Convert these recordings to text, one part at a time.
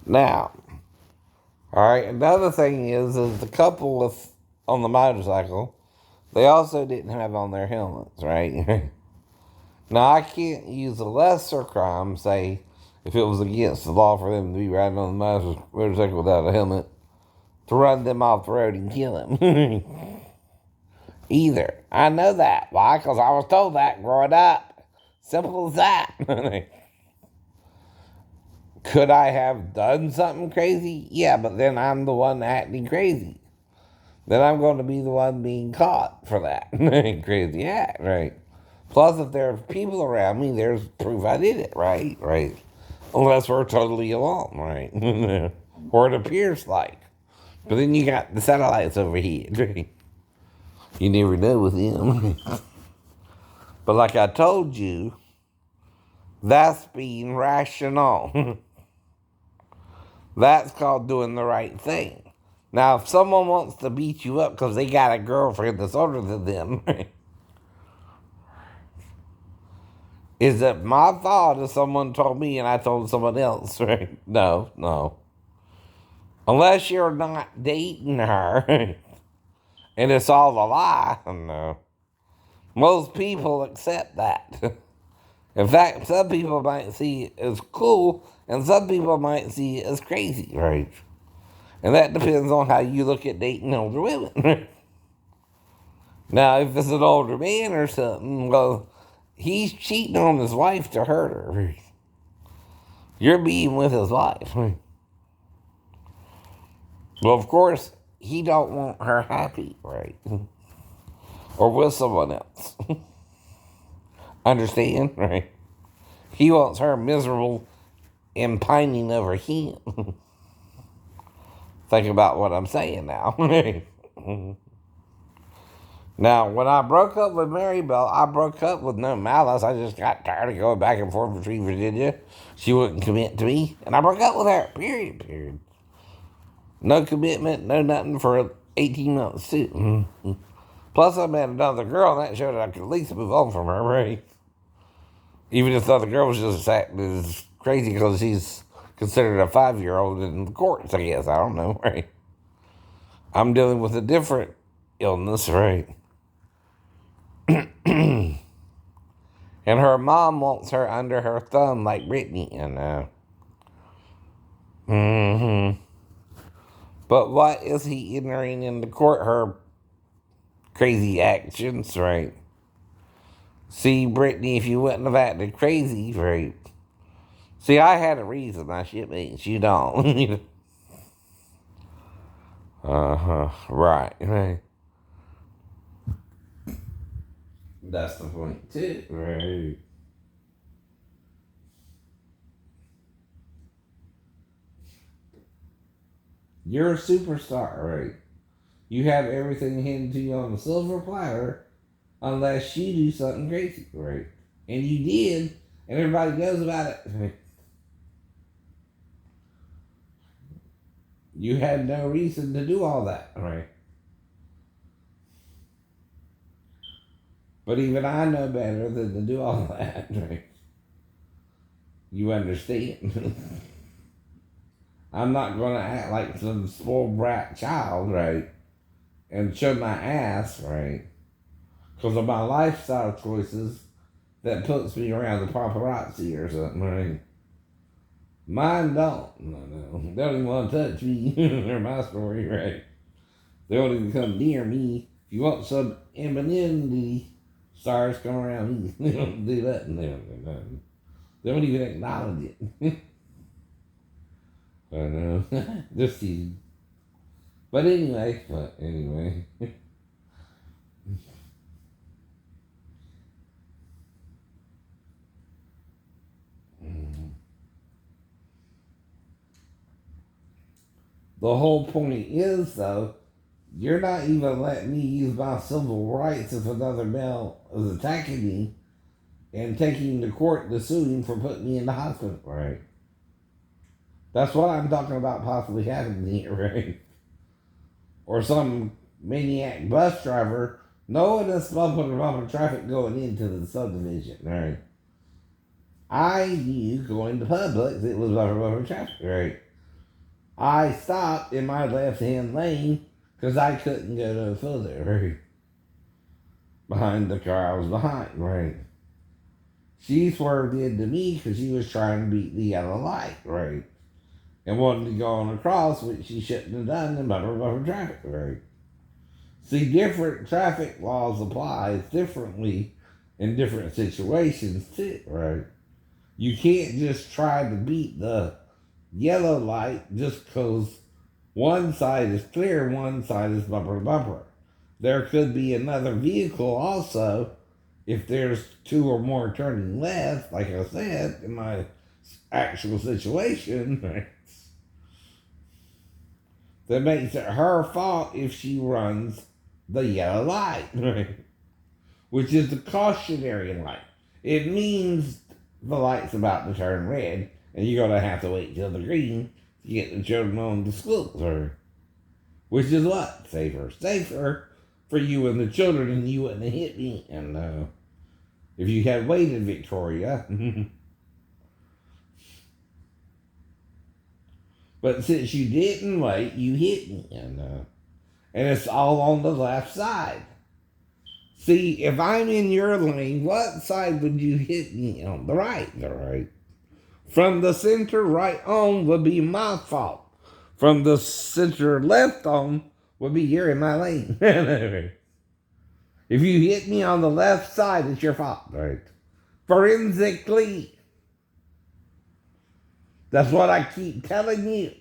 Now, all right, another thing is the couple on the motorcycle, they also didn't have on their helmets, right? Now, I can't use a lesser crime, say, if it was against the law for them to be riding on the motorcycle without a helmet, to run them off the road and kill them. Either. I know that. Why? Because I was told that growing up. Simple as that. Could I have done something crazy? Yeah, but then I'm the one acting crazy. Then I'm going to be the one being caught for that crazy act, right? Plus, if there are people around me, there's proof I did it, right? Right. Unless we're totally alone, right? Or it appears like. But then you got the satellites overhead, right? You never know with them. But like I told you, that's being rational. That's called doing the right thing. Now, if someone wants to beat you up because they got a girlfriend that's older than them, is it my fault if someone told me and I told someone else, right? No, no. Unless you're not dating her and it's all a lie, no. Most people accept that. In fact, some people might see it as cool and some people might see it as crazy, right? And that depends on how you look at dating older women. Now, if it's an older man or something, well, he's cheating on his wife to hurt her. You're being with his wife. Well, of course, he don't want her happy, right? Or with someone else. Understand, right? He wants her miserable and pining over him. Think about what I'm saying now. Now, when I broke up with Mary Bell, I broke up with no malice. I just got tired of going back and forth between Virginia. She wouldn't commit to me, and I broke up with her. Period. Period. No commitment, no nothing for 18 months, too. Plus, I met another girl, and that showed that I could at least move on from her, right? Even if the other girl was just acting as crazy because she's considered a 5-year-old in the courts, I guess. I don't know, right? I'm dealing with a different illness, right? And her mom wants her under her thumb like Brittany, you know. But what is he entering into court? Her crazy actions, right? See, Brittany, if you wouldn't have acted crazy, right? See, I had a reason I should be. You don't. Right, right. That's the point, too. Right. You're a superstar, right? You have everything handed to you on a silver platter unless you do something crazy, right? And you did, and everybody knows about it. You had no reason to do all that, right? But even I know better than to do all that, right? You understand? I'm not going to act like some spoiled brat child, right? And show my ass, right? Because of my lifestyle choices that puts me around the paparazzi or something, right? Mine don't. No. They don't even want to touch me. They're my story, right? They don't even come near me. If you want some anonymity, stars come around me. They don't do that. They don't do nothing. They don't even acknowledge it. I know. Just teasing. But anyway. The whole point is, though, you're not even letting me use my civil rights if another male is attacking me and taking him to court to sue him for putting me in the hospital, right? That's what I'm talking about possibly happening here, right? Or some maniac bus driver knowing this bumper traffic going into the subdivision, right? I knew going to Publix it was bumper traffic, right? I stopped in my left-hand lane because I couldn't go no further, right? Behind the car I was behind, right? She swerved into me because she was trying to beat the yellow light, right? And wanted to go on across, which she shouldn't have done in bumper traffic, right? See, different traffic laws apply differently in different situations too, right? You can't just try to beat the yellow light just because one side is clear, one side is bumper to bumper. There could be another vehicle also if there's two or more turning left, like I said, in my actual situation, right, that makes it her fault if she runs the yellow light, right, which is the cautionary light. It means the light's about to turn red, and you're going to have to wait till the green to get the children on to school, right? Which is what? Safer. Safer for you and the children, and you wouldn't have hit me. And if you had waited, Victoria. But since you didn't wait, you hit me. And it's all on the left side. See, if I'm in your lane, what side would you hit me on? The right. The right. From the center right on would be my fault. From the center left on would be you're in my lane. If you hit me on the left side, it's your fault, right? Forensically. That's what I keep telling you.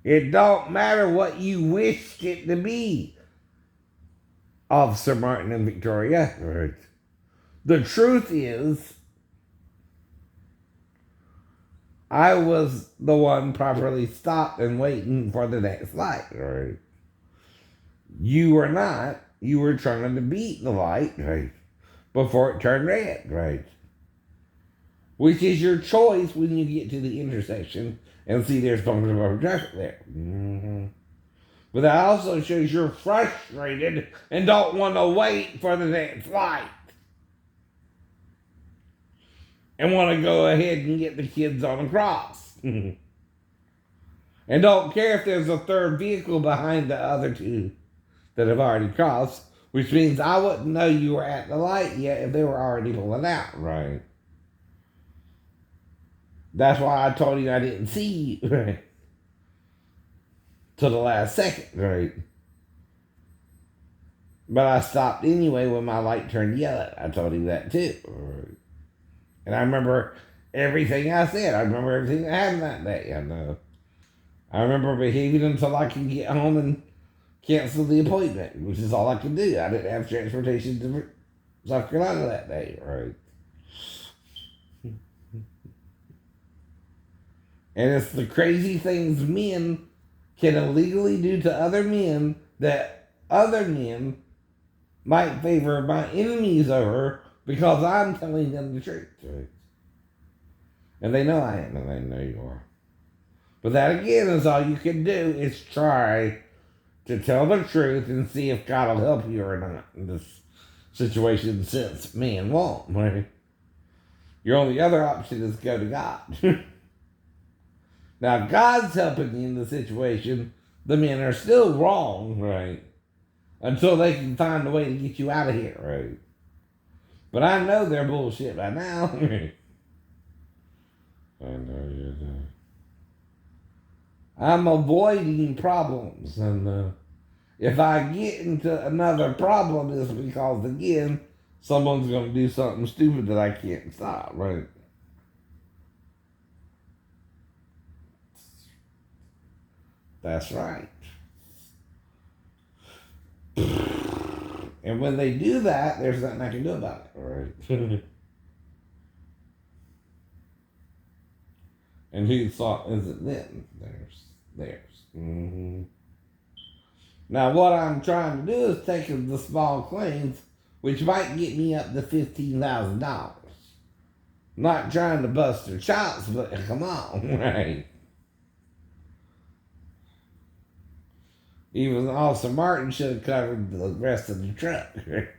It don't matter what you wished it to be, Officer Martin and Victoria. Right. The truth is, I was the one properly stopped and waiting for the next light. Right. You were not. You were trying to beat the light, right, before it turned red, right? Which is your choice when you get to the intersection and see there's bumper traffic there. Mm-hmm. But that also shows you're frustrated and don't want to wait for the next light. And want to go ahead and get the kids on across. And don't care if there's a third vehicle behind the other two that have already crossed, which means I wouldn't know you were at the light yet if they were already pulling out, right? That's why I told you I didn't see you, right? Till the last second, right? But I stopped anyway when my light turned yellow. I told him that too. Right? And I remember everything I said. I remember everything that happened that day. I remember behaving until I could get home and cancel the appointment, which is all I could do. I didn't have transportation to South Carolina that day, right? And it's the crazy things men can illegally do to other men that other men might favor my enemies over because I'm telling them the truth, right? And they know I am, and they know you are. But that again is all you can do is try to tell the truth and see if God will help you or not in this situation, since men won't, right? Your only other option is go to God. Now, God's helping you in the situation. The men are still wrong, right? Until they can find a way to get you out of here, right? But I know they're bullshit by now. I know you do. I'm avoiding problems, and if I get into another problem, it's because, again, someone's going to do something stupid that I can't stop, right? That's right. And when they do that, there's nothing I can do about it, right? And whose fault is it then? Theirs. Mm-hmm. Now, what I'm trying to do is take the small claims, which might get me up to $15,000. Not trying to bust their chops, but come on, right? Even Officer Martin should have covered the rest of the truck, right?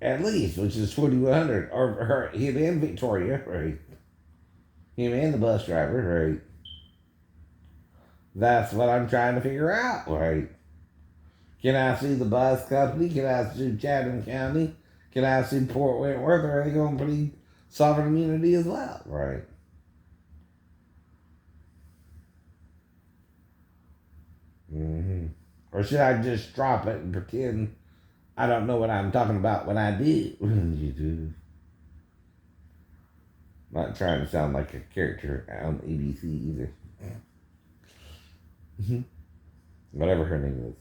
At least, which is 4,100, or him and Victoria, right? Him and the bus driver, right? That's what I'm trying to figure out, right? Can I sue the bus company? Can I sue Chatham County? Can I sue Port Wentworth? Or are they going to plead sovereign immunity as well, right? Mm-hmm. Or should I just drop it and pretend I don't know what I'm talking about when I do? You do. Not trying to sound like a character on ABC either. Whatever her name is.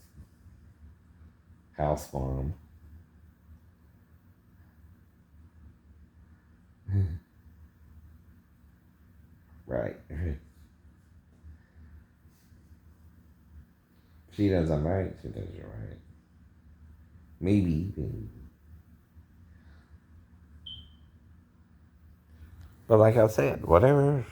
House Farm. Right. She does I'm right. She does you right. Maybe. But like I said, whatever